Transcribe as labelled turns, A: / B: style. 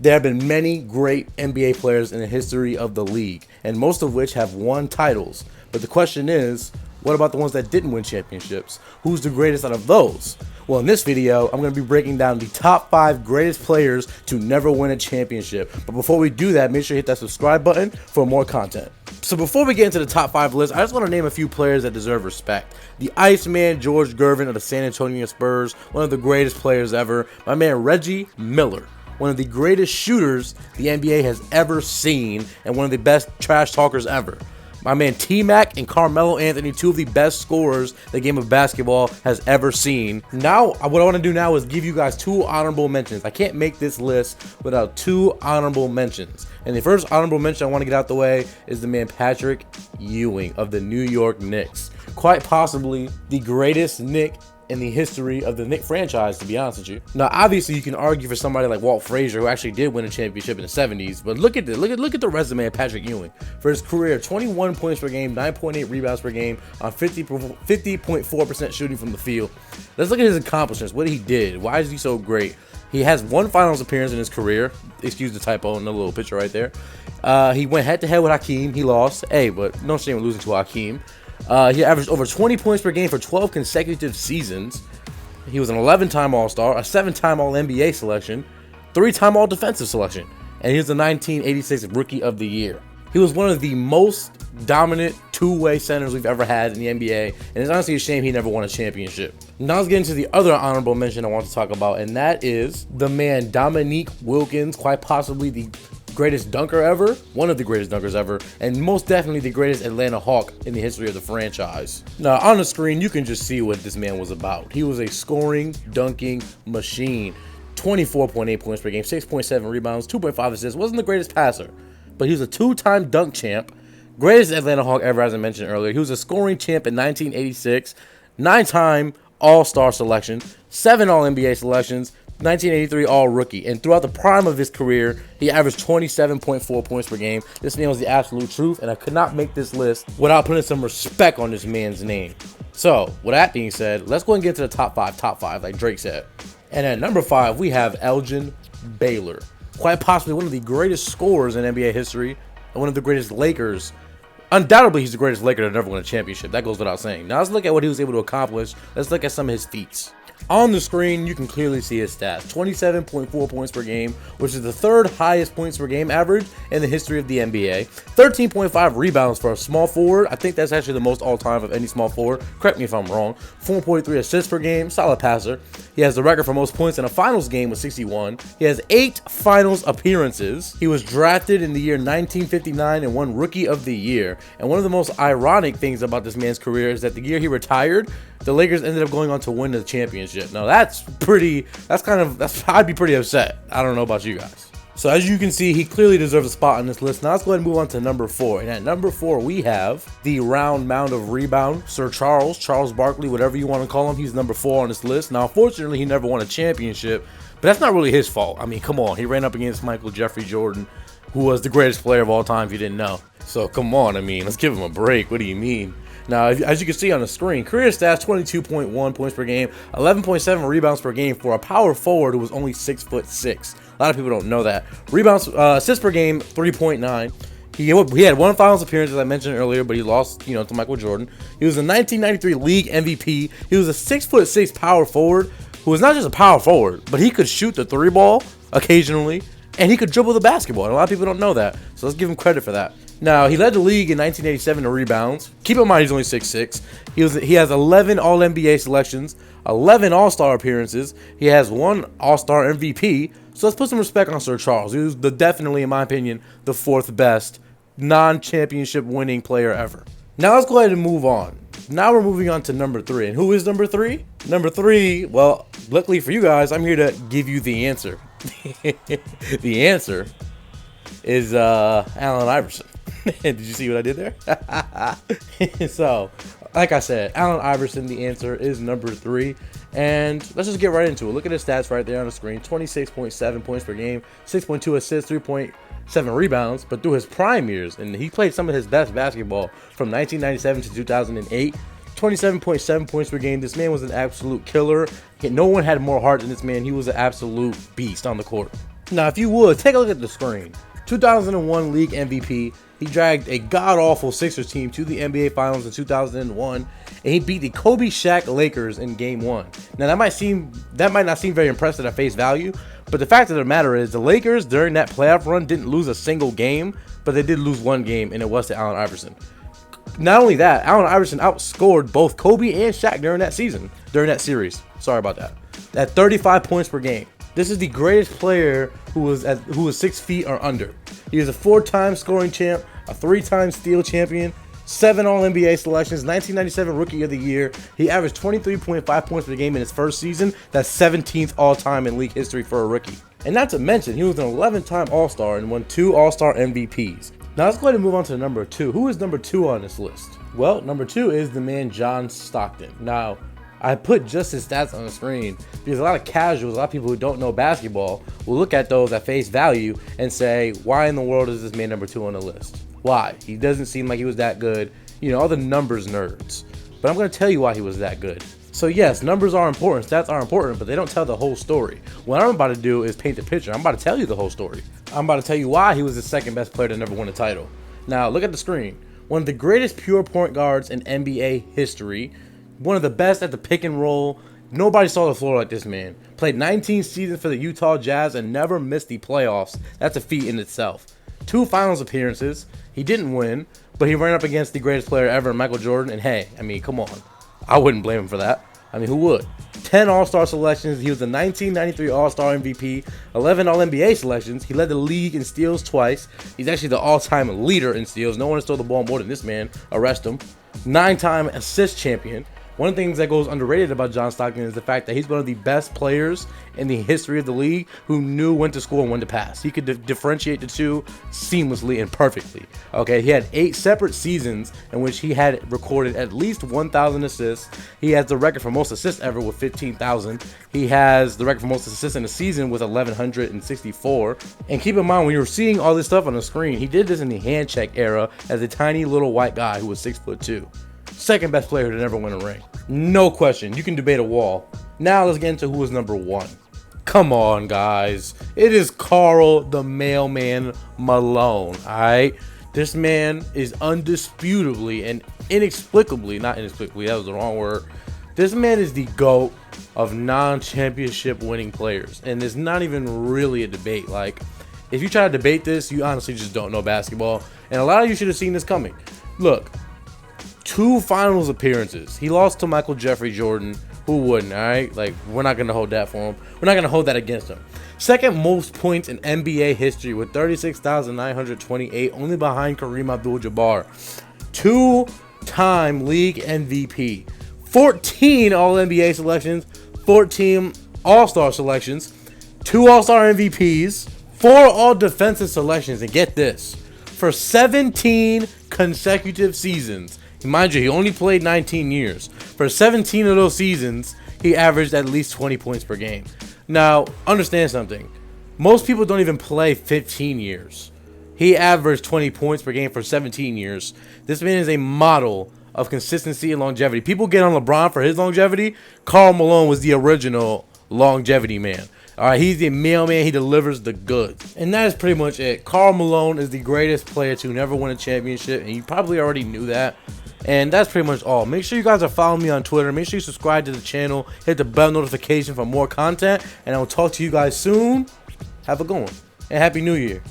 A: There have been many great NBA players in the history of the league, and most of which have won titles. But the question is, what about the ones that didn't win championships? Who's the greatest out of those? Well, in this video, I'm going to be breaking down the top 5 greatest players to never win a championship. But before we do that, make sure you hit that subscribe button for more content. So before we get into the top 5 list, I just want to name a few players that deserve respect. The Iceman, George Gervin of the San Antonio Spurs, one of the greatest players ever. My man, Reggie Miller, one of the greatest shooters the NBA has ever seen, and one of the best trash talkers ever. My man T-Mac and Carmelo Anthony, 2 of the best scorers the game of basketball has ever seen. Now, what I want to do now is give you guys 2 honorable mentions. I can't make this list without 2 honorable mentions. And the first honorable mention I want to get out the way is the man Patrick Ewing of the New York Knicks. Quite possibly the greatest Knick in the history of the Knick franchise, to be honest with you. Now, obviously, you can argue for somebody like Walt Frazier, who actually did win a championship in the 70s, but look at the resume of Patrick Ewing. For his career, 21 points per game, 9.8 rebounds per game, on 50.4% shooting from the field. Let's look at his accomplishments, what he did. Why is he so great? He has 1 finals appearance in his career. Excuse the typo in the little picture right there. He went head-to-head with Hakeem. He lost. Hey, but no shame in losing to Hakeem. He averaged over 20 points per game for 12 consecutive seasons. He was an 11-time All-Star, a 7-time All-NBA selection, 3-time All-Defensive selection, and he was the 1986 Rookie of the Year. He was one of the most dominant two-way centers we've ever had in the NBA, and it's honestly a shame he never won a championship. Now let's get into the other honorable mention I want to talk about, and that is the man Dominique Wilkins, quite possibly the greatest dunker ever, one of the greatest dunkers ever, and most definitely the greatest Atlanta Hawk in the history of the franchise. Now, on the screen, you can just see what this man was about. He was a scoring, dunking machine. 24.8 points per game, 6.7 rebounds, 2.5 assists. Wasn't the greatest passer, but he was a 2-time dunk champ, greatest Atlanta Hawk ever, as I mentioned earlier. He was a scoring champ in 1986, 9-time All-Star selection, 7 All-NBA selections, 1983 All-Rookie, and throughout the prime of his career, he averaged 27.4 points per game. This man was the absolute truth, and I could not make this list without putting some respect on this man's name. So, with that being said, let's go and get to the top 5, like Drake said. And at number 5, we have Elgin Baylor, quite possibly one of the greatest scorers in NBA history, and one of the greatest Lakers. Undoubtedly, he's the greatest Laker to never win a championship. That goes without saying. Now, let's look at what he was able to accomplish. Let's look at some of his feats. On the screen, you can clearly see his stats. 27.4 points per game, which is the 3rd highest points per game average in the history of the NBA. 13.5 rebounds for a small forward. I think that's actually the most all-time of any small forward. Correct me if I'm wrong. 4.3 assists per game. Solid passer. He has the record for most points in a finals game with 61. He has 8 finals appearances. He was drafted in the year 1959 and won Rookie of the Year. And one of the most ironic things about this man's career is that the year he retired, the Lakers ended up going on to win the championship. Now I'd be pretty upset. I don't know about you guys. So as you can see, he clearly deserves a spot on this list. Now let's go ahead and move on to number 4. And at number 4, we have the round mound of rebound, Sir Charles Barkley, whatever you want to call him. He's number 4 on this list. Now, unfortunately, he never won a championship, but that's not really his fault. I mean, come on. He ran up against Michael Jeffrey Jordan, who was the greatest player of all time, if you didn't know. So come on. I mean, let's give him a break. What do you mean? Now, as you can see on the screen, career stats, 22.1 points per game, 11.7 rebounds per game for a power forward who was only 6'6". A lot of people don't know that. Rebounds, assists per game, 3.9. He had 1 finals appearance, as I mentioned earlier, but he lost, to Michael Jordan. He was a 1993 league MVP. He was a 6'6" power forward who was not just a power forward, but he could shoot the 3 ball occasionally, and he could dribble the basketball. And a lot of people don't know that, so let's give him credit for that. Now, he led the league in 1987 in rebounds. Keep in mind, he's only 6'6". He has 11 All-NBA selections, 11 All-Star appearances. He has 1 All-Star MVP. So let's put some respect on Sir Charles. He was definitely, in my opinion, the 4th best non-championship winning player ever. Now, let's go ahead and move on. Now we're moving on to number 3. And who is number 3? Number 3, well, luckily for you guys, I'm here to give you the answer. The answer is Allen Iverson. Did you see what I did there? So, like I said, Allen Iverson, the answer is number 3. And let's just get right into it. Look at his stats right there on the screen. 26.7 points per game, 6.2 assists, 3.7 rebounds. But through his prime years, and he played some of his best basketball from 1997 to 2008, 27.7 points per game. This man was an absolute killer. No one had more heart than this man. He was an absolute beast on the court. Now, if you would, take a look at the screen. 2001 league MVP. He dragged a god-awful Sixers team to the NBA Finals in 2001, and he beat the Kobe Shaq Lakers in Game 1. Now, that might not seem very impressive at face value, but the fact of the matter is the Lakers, during that playoff run, didn't lose a single game, but they did lose one game, and it was to Allen Iverson. Not only that, Allen Iverson outscored both Kobe and Shaq during that series. Sorry about that. At 35 points per game. This is the greatest player who was 6 feet or under. He is a 4-time scoring champ, a 3-time steal champion, 7 All-NBA selections, 1997 Rookie of the Year. He averaged 23.5 points per game in his first season. That's 17th all-time in league history for a rookie. And not to mention, he was an 11-time All-Star and won 2 All-Star MVPs. Now let's go ahead and move on to number 2. Who is number 2 on this list? Well, number 2 is the man John Stockton. Now, I put just his stats on the screen because a lot of casuals, a lot of people who don't know basketball will look at those at face value and say, why in the world is this man number 2 on the list? Why? He doesn't seem like he was that good. You know, all the numbers nerds. But I'm going to tell you why he was that good. So yes, numbers are important, stats are important, but they don't tell the whole story. What I'm about to do is paint the picture. I'm about to tell you the whole story. I'm about to tell you why he was the second best player to never win a title. Now, look at the screen. One of the greatest pure point guards in NBA history. One of the best at the pick and roll. Nobody saw the floor like this man. Played 19 seasons for the Utah Jazz and never missed the playoffs. That's a feat in itself. 2 finals appearances. He didn't win, but he ran up against the greatest player ever, Michael Jordan. And hey, I mean, come on. I wouldn't blame him for that. I mean, who would? 10 All-Star selections. He was the 1993 All-Star MVP. 11 All-NBA selections. He led the league in steals twice. He's actually the all-time leader in steals. No one has stole the ball more than this man. Arrest him. 9-time assist champion. One of the things that goes underrated about John Stockton is the fact that he's one of the best players in the history of the league who knew when to score and when to pass. He could differentiate the two seamlessly and perfectly. Okay, he had 8 separate seasons in which he had recorded at least 1,000 assists. He has the record for most assists ever with 15,000. He has the record for most assists in a season with 1,164. And keep in mind, when you're seeing all this stuff on the screen, he did this in the hand check era as a tiny little white guy who was 6'2". Second best player to never win a ring. No question. You can debate a wall. Now let's get into who is number 1. Come on, guys. It is KARL the Mailman Malone. Alright? This man is undisputably and inexplicably, not inexplicably, that was the wrong word. This man is the GOAT of non-championship winning players. And it's not even really a debate. Like, if you try to debate this, you honestly just don't know basketball. And a lot of you should have seen this coming. Look. 2 finals appearances. He lost to Michael Jeffrey Jordan. Who wouldn't, all right? Like, we're not going to hold that for him. We're not going to hold that against him. Second most points in NBA history with 36,928, only behind Kareem Abdul-Jabbar. 2-time league MVP. 14 All-NBA selections. 14 All-Star selections. 2 All-Star MVPs. 4 All-Defensive selections. And get this. For 17 consecutive seasons. Mind you, he only played 19 years. For 17 of those seasons, he averaged at least 20 points per game. Now, understand something. Most people don't even play 15 years. He averaged 20 points per game for 17 years. This man is a model of consistency and longevity. People get on LeBron for his longevity. KARL Malone was the original longevity man. All right, he's the mailman. He delivers the goods. And that is pretty much it. KARL Malone is the greatest player to never win a championship, and you probably already knew that. And that's pretty much all. Make sure you guys are following me on Twitter. Make sure you subscribe to the channel. Hit the bell notification for more content. And I will talk to you guys soon. Have a good one. And Happy New Year.